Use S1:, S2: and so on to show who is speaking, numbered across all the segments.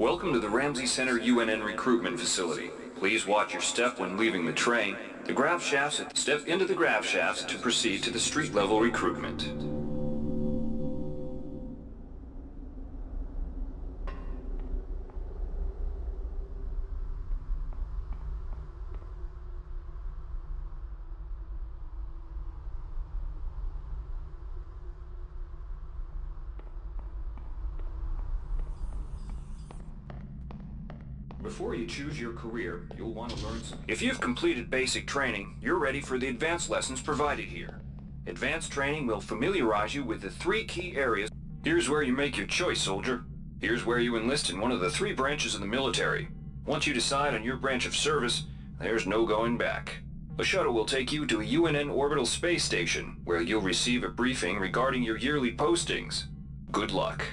S1: Welcome to the Ramsey Center UNN recruitment facility. Please watch your step when leaving the train. Step into the grav shafts to proceed to the street level recruitment. Before you choose your career, you'll want to learn something. If you've completed basic training, you're ready for the advanced lessons provided here. Advanced training will familiarize you with the 3 key areas. Here's where you make your choice, soldier. Here's where you enlist in one of the 3 branches of the military. Once you decide on your branch of service, there's no going back. A shuttle will take you to a UNN orbital space station, where you'll receive a briefing regarding your yearly postings. Good luck.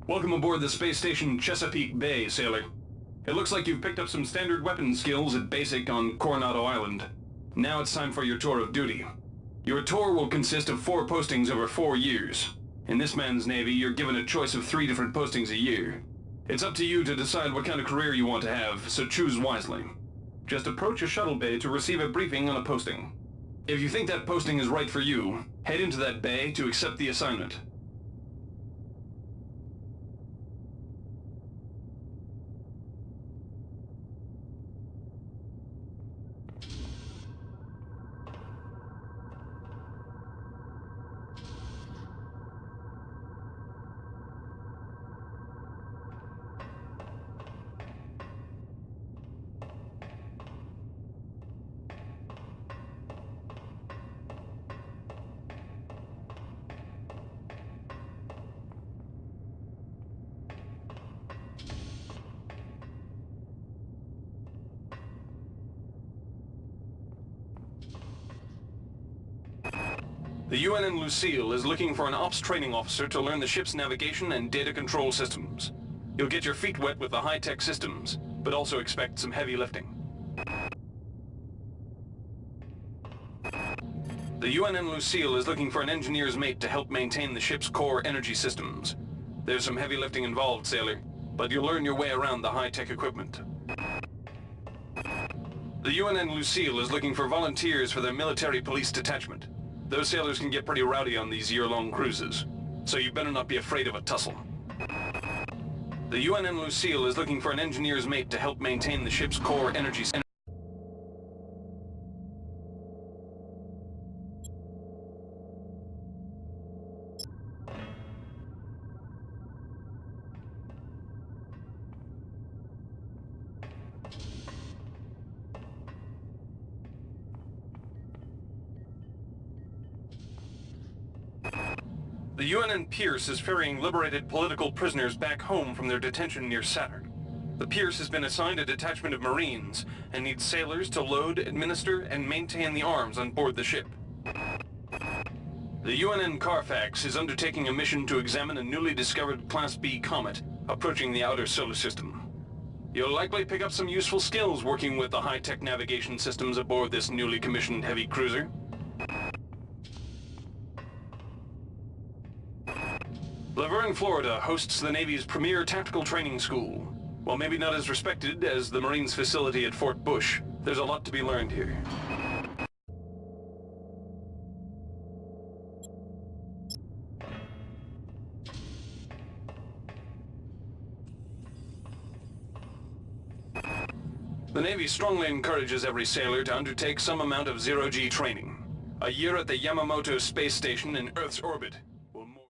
S2: Welcome aboard the space station Chesapeake Bay, sailor. It looks like you've picked up some standard weapon skills at basic on Coronado Island. Now it's time for your tour of duty. Your tour will consist of 4 postings over 4 years. In this man's Navy, you're given a choice of 3 different postings a year. It's up to you to decide what kind of career you want to have, so choose wisely. Just approach a shuttle bay to receive a briefing on a posting. If you think that posting is right for you, head into that bay to accept the assignment. The UNN Lucille is looking for an ops training officer to learn the ship's navigation and data control systems. You'll get your feet wet with the high-tech systems, but also expect some heavy lifting. The UNN Lucille is looking for an engineer's mate to help maintain the ship's core energy systems. There's some heavy lifting involved, sailor, but you'll learn your way around the high-tech equipment. The UNN Lucille is looking for volunteers for their military police detachment. Those sailors can get pretty rowdy on these year-long cruises, so you better not be afraid of a tussle. The UNN Lucille is looking for an engineer's mate to help maintain the ship's core energy center. The UNN Pierce is ferrying liberated political prisoners back home from their detention near Saturn. The Pierce has been assigned a detachment of Marines and needs sailors to load, administer, and maintain the arms on board the ship. The UNN Carfax is undertaking a mission to examine a newly discovered Class B comet approaching the outer solar system. You'll likely pick up some useful skills working with the high-tech navigation systems aboard this newly commissioned heavy cruiser. Laverne, Florida hosts the Navy's premier tactical training school. While maybe not as respected as the Marines facility at Fort Bush, there's a lot to be learned here. The Navy strongly encourages every sailor to undertake some amount of zero-G training. A year at the Yamamoto space station in Earth's orbit